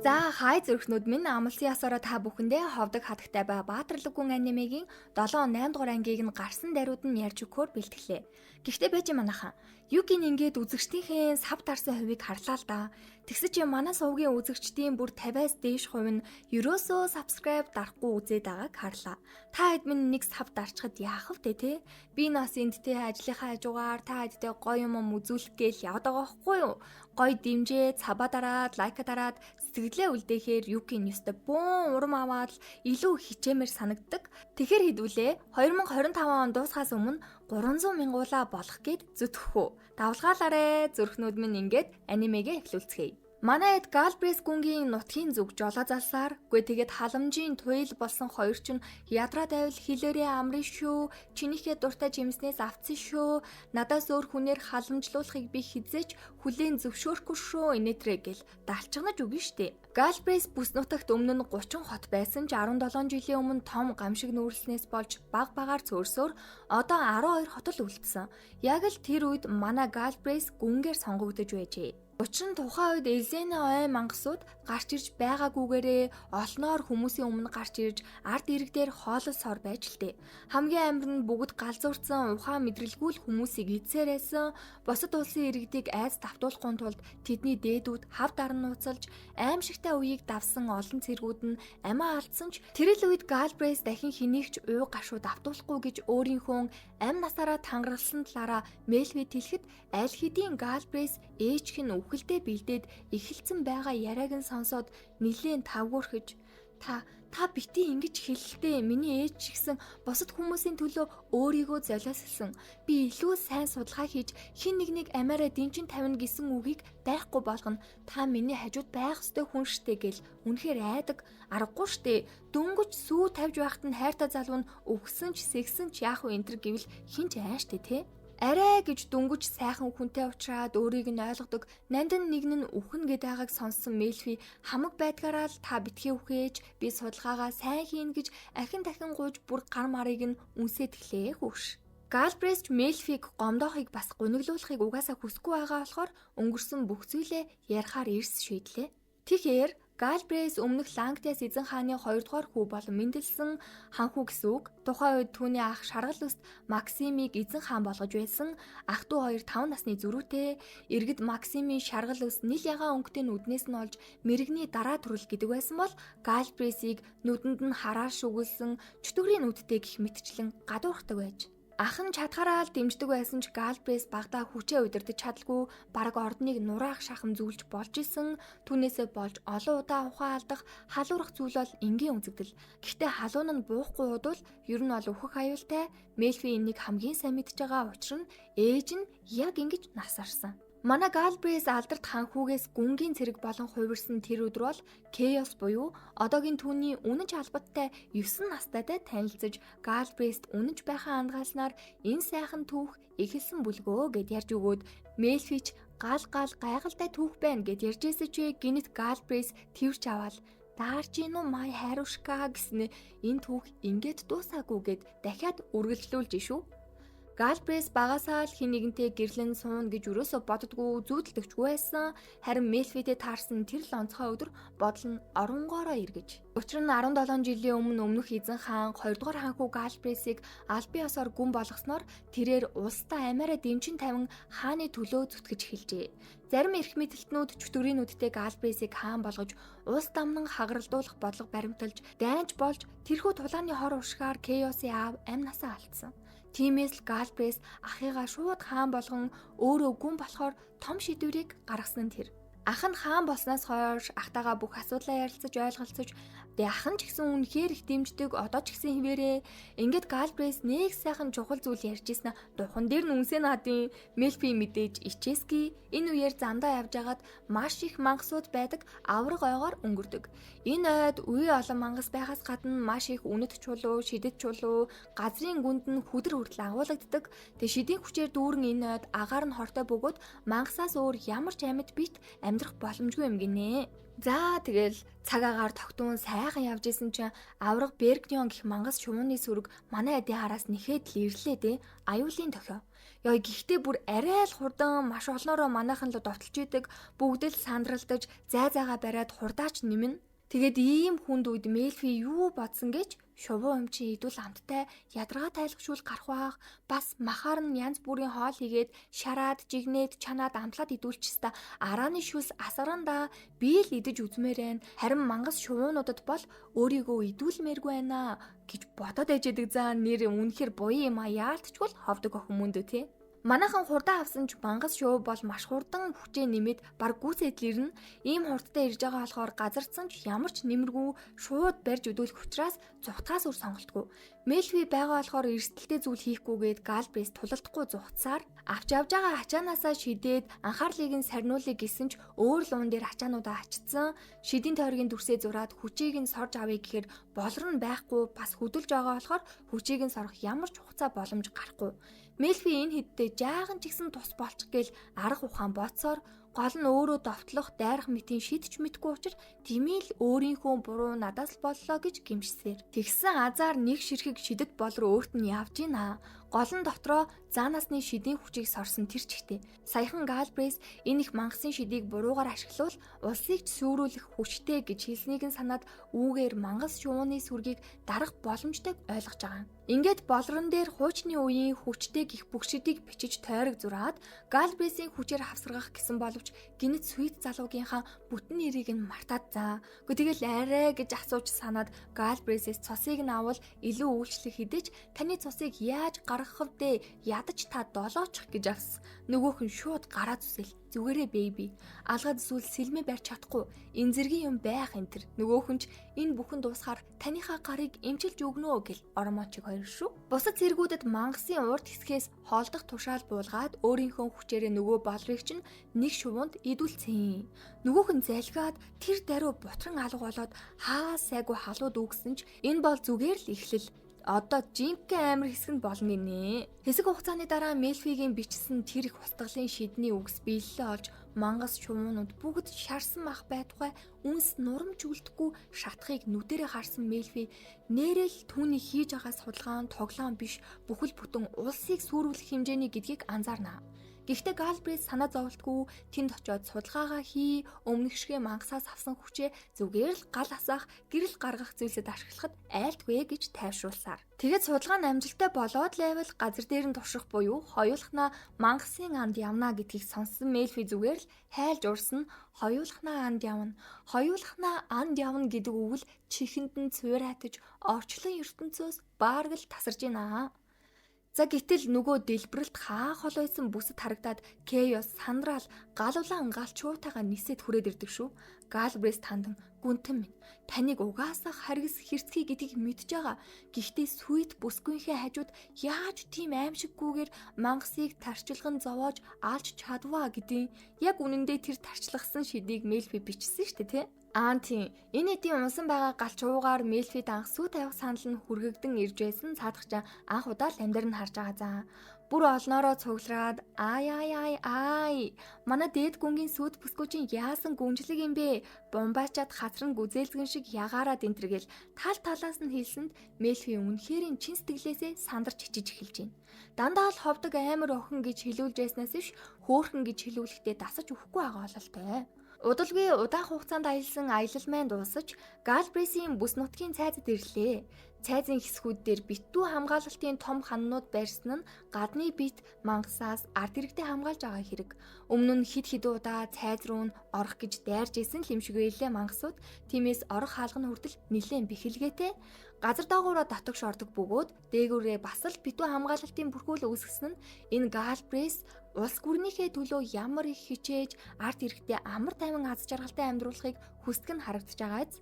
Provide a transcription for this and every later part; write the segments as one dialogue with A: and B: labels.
A: За хай зүрхнүүд минь амлсан ясаараа та бүхэндээ ховдог хатагтай ба Баатарлаг-гүн анимегийн 7-8 дугаар ангийг нь гарсан даруйд нь ярьж өгөхөөр бэлтгэлээ. Гэхдээ байж манайхан Юкийн ингээд үзэгчдийнхээ сав тарсан хувийг харлаа л да. Тэгсэж манай сувгийн үзэгчдийн бүр 50-аас дээш хувь нь ерөөсөө subscribe дарахгүй үзээд байгааг харлаа. Та хэд минь нэг сав дарчхад яах вэ те? Би нас эндтэй ажлынхаа хажуугаар та хэдтэй гоё юм үзүүлэх гээл яваад байгаа байхгүй юу? Гоё дэмжээ, цабаа дараад, лайка дараад сэтгэлээ үлдээхээр Юкийн нэстэ бөөн урам аваад илүү хичээмээр санагддаг. Тэгэхэр хэдүүлээ 2025 он дуусахаас өмнө 300 мянгуулаа болох гээд зүтгэхүү. Давлгаалаарэ зүрхнүүд минь ингээд анимегээ эхлүүлцгээе. Манай эд Галбрис гүнгийн нутгийн зүг жолоо залсаар гүй тэгээд халамжийн туйл болсон хоёр ч нь ядраа давил хилээрээ амрын шүү, чинийхээ дуртай жимснээс авцсан шүү, надаас өөр хүнээр халамжлуулахыг би хизээч хүлээн зөвшөөрөхгүй шүү инээтрэ гэл далчгнаж үгэн штэ. Галбрис бүс нутагт өмнө нь 30 хот байсан ч 17 жилийн өмнө том гамшиг нүүрснээс болж багаар цөөрсөөр одоо 12 хот л үлдсэн. Яг л тэр үед манай Галбрис гүнгээр сонгогдож байжээ. Учир нь тухайн үед Элзений ой мангасууд гарч ирж байгаагүйгээрээ олноор хүмүүсийн өмнө гарч ирж ард ирэг дээр хоолол сор байж л дээ. Хамгийн амир нь бүгд галзуурсан ухаан мэдрэлгүй л хүмүүсийг эзсээрээсэн босод улсын иргэдийг айц давтуулахгүй тулд тэдний дээдүүд хав даран нууцалж аимшигтай үеийг давсан олон цэргүүд нь амиа алдсан ч тэр л үед Галбрис дахин хэнийг ч уу гашуу давтуулахгүй гэж өөрийнхөө амь насаараа тангаралсан талаараа Мельвид хэлэхэд аль хэдийн Галбрис ээжх нь үхэлдээ бэлдээд эхэлсэн байгаа яриаг нь сонсоод нилээн тавгуурхэж та бити ингэж хэлэлтэй миний ээж ч гэсэн босод хүмүүсийн төлөө өөрийгөө золиослсон би илүү сайн судалгаа хийж хин нэг амиараа дэнчин тавина гэсэн үгийг байхгүй болгоно та миний хажууд байх ёстой хүн штэ гэл үнэхээр айдаг аргагүй штэ дөнгөж сүү тавьж байхад нь хайртай залуу нь өгсөн ч сэгсэн ч яах вэ энтер гэвэл хин ч айн штэ те. Арай гэж дүнгэж сайхан хүнтэй уулзраад өөрийг нь ойлгодог нандин нэг нь үхэн гэд байгааг сонссон Мельфи хамаг байдгаараа л та битгий үхээж би судалгаагаа сайн хийн гэж ахин дахин гуйж бүр гар марыг нь үнсээд эхлэе хөөш. Галбрис Мельфиг гомдоохыг бас гуниглуулахыг угаасаа хүсэхгүй байгаа болохоор өнгөрсөн бүх зүйлээ ярихаар эрс шийдлээ. Тэгэхээр Галбрис өмнөх Лангтиас эзэн хааны 2 дугаар хүү болон мэндэлсэн хан хүү гэсэн үг. Тухайн үед түүний ах Шаргал ус Максимыг эзэн хаан болгож байсан. Ах トゥ хоёр 5 насны зөрүүтэй. Иргэд Максимийн Шаргал ус нийл ягаан өнгөтэй нүднээс нь олж мэрэгний дараа төрөл гэдэг байсан бол Галбрисийг нүдэнд нь хараар шүглсэн чөтгөрийн нүдтэй гих мэтчлэн гадуурхдаг байж. Ах нь чадхаараа л дэмждэг байсан ч Галбрис багада хүчээ удирдах чадалгүй бараг ордныг нураах шахам зүйлж болж исэн. Түүнээсээ болж олон удаа ухаан алдах халуурах зүйл бол энгийн үзэгдэл. Гэхдээ халуун нь буухгүй удвал ер нь бол өөхөх аюултай. Мельфи энийг хамгийн сайн мэдж байгаа учир нь ээж нь яг ингэж нас арсан. Манай Галбрис алдарт хан хүүгээс гүнгийн цэрэг болон хувирсан тэр өдөр бол Кейос буюу одоогийн түүний үнэнч албаттай 9 настайтай танилцж Галбрист үнэнч байхаа андгаалснаар энэ сайхан түүх эхэлсэн бүлгөө гэд ярьж өгөөд Мельфич гал гайхалтай түүх байна гэд ярьжээсэ ч гинэт Галбрис тэрч аваад даарч ийн үү май хайрушка гэснэ энэ түүх ингээд дуусаагүй гэд дахиад үргэлжлүүлж шүү. Галбрис багасаа л хин нэгэнтэй гэрлэн суун гэж өрөөсө боддгоо зүүдэлдэгчгүй байсан. Харин Мельфидэд таарсан тэр л онцгой өдөр бодол нь оронгоороо эргэж. Учир нь 17 жилийн өмнөх эзэн хаан 2 дугаар хаан хүү Галбрисийг албан ёсоор гүн болгосноор тэрээр улстай амиараа дэмчин тавин хааны төлөө зүтгэж эхэлжээ. Зарим эрх мэдэлтнүүд чөтгөрийн нүдтэй Галбрисийг хаан болгож улс дамнан хагаралдуулах бодлого баримталж дайнч болж тэрхүү тулааны хор уршгаар Кейосын аав амь насаа алдсан. Тиймээс л Галбрис ахыгаа шууд хаан болгон өөрөө гүн болохоор том шийдвэрийг гаргасан нь тэр. Ах нь хаан болсноос хойш ахтайгаа бүх асуудлаа ярилцаж ойлголцож ах нь ч гэсэн үнэхээр их дэмждэг одоо ч гэсэн хിവэрээ ингээд Галбрис нэг сайхан чухал зүйл ярьжсэн духан дээр нь үнсээ наадын Мельфи мэдээж ичээсги энэ үеэр зандаа явж агаад маш их мангасууд байдаг авраг ойгоор өнгөрдөг. Энэ ойд үе олон мангас байхаас гадна маш их үнэт чулуу, шидэт чулуу, газрын гүнд нь хүдэр хүртэл агуулгаддаг. Тэг шидийн хүчээр дүүрэн энэ ойд агаар нь хортой бөгөөд мангасаас өөр ямар ч амьд бит амьдрах боломжгүй юм гинэ. За тэгэл цаг агаар тогтун сайхан явж исэн чинь авраг Бергнион гэх мангас шувууны сүрэг манай эдийн хараас нэхэд л ирлээ дээ. Аюулын тохио. Яа гэхдээ бүр арай л хурдан маш олноороо манайхан л довтолж идэг, бүгд л сандралдаж зайгаа бариад хурдаач нэмнэ. Тэгээд ийм хүнд үед Мелфи юу бодсон гэж шувуу юм чи идвэл амттай ядаргаа тайлгшуул гарах баах, бас махаар нь янз бүрийн хоол хийгээд шараад, жигнээд, чанаад амтлаад идүүлчихсэн та арааны шүс асаранда би л идэж үзмээрэн. Харин мангас шувуунуудад бол өөрийгөө идүүлмээргүй байна гэж бодоод ээжэдэг заа нэр үнэхэр буян юм а яалтчгүй л ховдог охин мөндөө тий. Манайхан хурдан авсан ч мангас шувуу бол маш хурдан хүчээ нэмээд баг гүйцэд ирнэ. Ийм хурдтай ирж байгаа болохоор газарцсан ч ямар ч нэмэргүй шууд барьж өдөлөх учраас зүхтгаас үр сонголтгүй. Мелфи байгаа болохоор эрсдэлтэй зүйл хийхгүйгээд Галбрис тулалдахгүй зүхтсаар авч явж байгаа ачаанаасаа шидээд анхаарлыг нь сарниулъя гэсэн ч өөр л уун дээр ачаануудаа ачцсан. Шидийн тойргийн дүрсээ зураад хүчийг нь сорж авъя гэхээр болор нь байхгүй бас хөдөлж байгаа болохоор хүчийг нь сорох ямар ч хугацаа боломж гарахгүй. Мелфи энэ хэддээ жаахан ч гэсэн тус болчих гээл арга ухаан бодсоор гол нь өөрөө довтлох дайрах мэтийн шидэж мэдгүй учраас тэмээл өөрийнхөө буруу надаас л боллоо гэж гимшсээр. Тэгсэн азар нэг ширхэг шидэт болроо өөрт нь явж гинэ. Гол нь дотроо заанасны шидийн хүчийг сорсон тэр чигтээ. Саяхан Галбрис энэ их мангасын шидийг буруугаар ашиглавал улсыг ч сүрүүлэх хүчтэй гэж хэлснийг нь санаад үүгээр мангас шувууны сүргийг дарах боломжтойг ойлгож байгаа. Ингээд болрон дээр хуучны үеийн хүчтэй гих бүх шидийг бичиж тойрог зураад Галбрисийн хүчээр хавсаргах гэсэн боловч гинэт Суит залуугийнхаа бүтэн нэрийг нь мартаад заа. Тэгэл арай гэж асууж санаад Галбрисээс цосыг нь авал илүү үйлчлэх хэдэж таны цусыг яаж гаргах вэ? Ядаж та долоочих гэж авсан. Нөгөөх нь шууд гараа зүсэл. Зүгээрээ бэйби. Алгад зүйл сэлмээ барьж чадахгүй. Энэ зэргийн юм байх энэ төр. Нөгөөх нь ч энэ бүхэн дуусахаар таныхаа гарыг эмчилж өгнө гэл ормоочиг хоёр шүү. Бусад зэргүүдэд мангасын урд хэсгээс хоолдох тушаал буулгаад өөрийнхөө хүчээрээ нөгөө болрыг чинь нэг шувуунд идүүлсэн. Нөгөөх нь залгиад тэр даруй бутран алга болоод хаа сайгүй халууд үгсэн ч энэ бол зүгээр л эхлэл. Одоо жинхэнэ амир хэсэг нь болно гинэ. Хэсэг хугацааны дараа Мелфигийн бичсэн тэр их устгалын шидний үгс биелэлээ олж мангас шувуунууд бүгд шарсан мах байтугай үнс нурамж үлдэхгүй шатхыг нүдэрээ харсан Мелфи нэрэл түүний хийж байгаа судалгаа нь тоглоом биш бүхэл бүтэн улсыг сүрүүлэх хэмжээний гэдгийг анзаарна. Гэхдээ Галбрис санаа зовлтгүй тэнд очиод судалгаагаа хий өмнөгшгөө мангасаас авсан хүчээ зүгээр л гал асаах гэрэл гаргах зүйлсэд ашиглахад айлтгүй гэж тайвшруулсаар. Тэгээд судалгаа нь амжилттай болоод лайвал газар дээр нь турших буюу хоёулахнаа мангасын анд явна гэдгийг сонссон Мелфи зүгээр л хайлж урсна хоёулахнаа анд явна. Хоёулахнаа анд явна гэдэг үг л чихэнд нь цуурайтаж орчлон ертөнцөөс баарг л тасарж байна. За гэтэл нөгөө дэлбэрэлт хаах хол байсан бүсэд харагдаад Кеос сандрал галуулан галчуутайгаа нисээд хүрээд ирдэг шүү. Галбрис тандан гүнтэн минь таныг угаасаа харгас хэрцгий гэдгийг мэдж байгаа. Гэхдээ Суит бүсгүйнхээ хажууд яаж тийм аимшиггүйгээр мангасыг тарчилган зовоож алж чадваа гэдгийг яг үнэндээ тэр тарчлахсан шидийг Мелфи бичсэн шүү дээ тий. Аанти энэ эдийн унсан байгаа галч уугаар Мелфи данх сүү тавих санал нь хүргэгдэн ирж байсан цаадахчаа анх удаа л амьдар нь харж байгаа заа. Бүр олноороо цуглараад ай манай дээд гүнгийн сүйд бүсгүүчийн яасан гүнжлэг юм бэ? Бомбаачаад хасран гүзээлзгэн шиг ягаараад энтэргээл тал талаас нь хэлсэнд Мелфи үнэхэрийн чин сэтгэлээсээ сандарч хичиж эхэлж байна. Дандаа л ховдог амар охин гэж хэлүүлж байснаас биш хөөхөн гэж хэлүүлэхдээ дасаж өгөхгүй байгаа бололтой. Удалгүй удаах хугацаанд аялсан аялал маань дуусаж Галбрисийн бүс нутгийн цайзад ирлээ. Цайзын хэсгүүд дээр битүү хамгаалалтын том ханнууд байрсан нь гадны бит мангасаас ард иргэдэд хамгаалж байгаа хэрэг. Өмнө нь хид удаа цайз руу орох гэж дайрж исэн л юм шиг байлээ мангасууд. Тиймээс орох хаалганы хүртэл нэлээд бэхэлгээтэй. Газар доогоороо дотогш ордог бөгөөд дээгүүрээ бас л битүү хамгаалалтын бүрхүүл үүсгэсэн нь энэ Галбрис улс гүрнийхээ төлөө ямар их хичээж ард иргэдэд амар тайван аз жаргалтай амьдруулахыг хүсдэг нь харагдаж байгааз.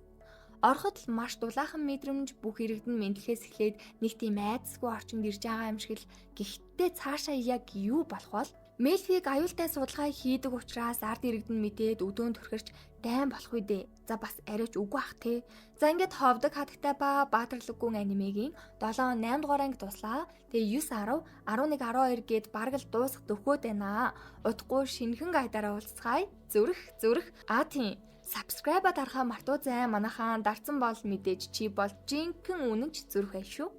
A: Ороход л маш дулаахан мэдрэмж бүх иргэдэн мэдлэхээс эхлээд нэг тийм айдасгүй орчинд ирж байгаа юм шиг л гэхдээ цаашаа яг юу болох вэ? Мелфиг аюултай судалгаа хийдэг учраас ард иргэдэн мэдээд өдөөн төрхөрч дайн болох үедээ. За бас арайч үгүй ах те. За ингээд ховдог хатагтай ба баатарлаггүй анимегийн 7 8 дугаар анги дуслаа. Тэгээ 9 10 11 12 гээд бараг л дуусах дөхөөд байна. Удахгүй шинхэн гайдаараа уулзцгаая. Зүрх. Аа тийм. Subscribe дарахаа мартуу зай манайхаа дарсан бол мэдээж чи бол жинхэнэ үнэнч зүрх ай шүү.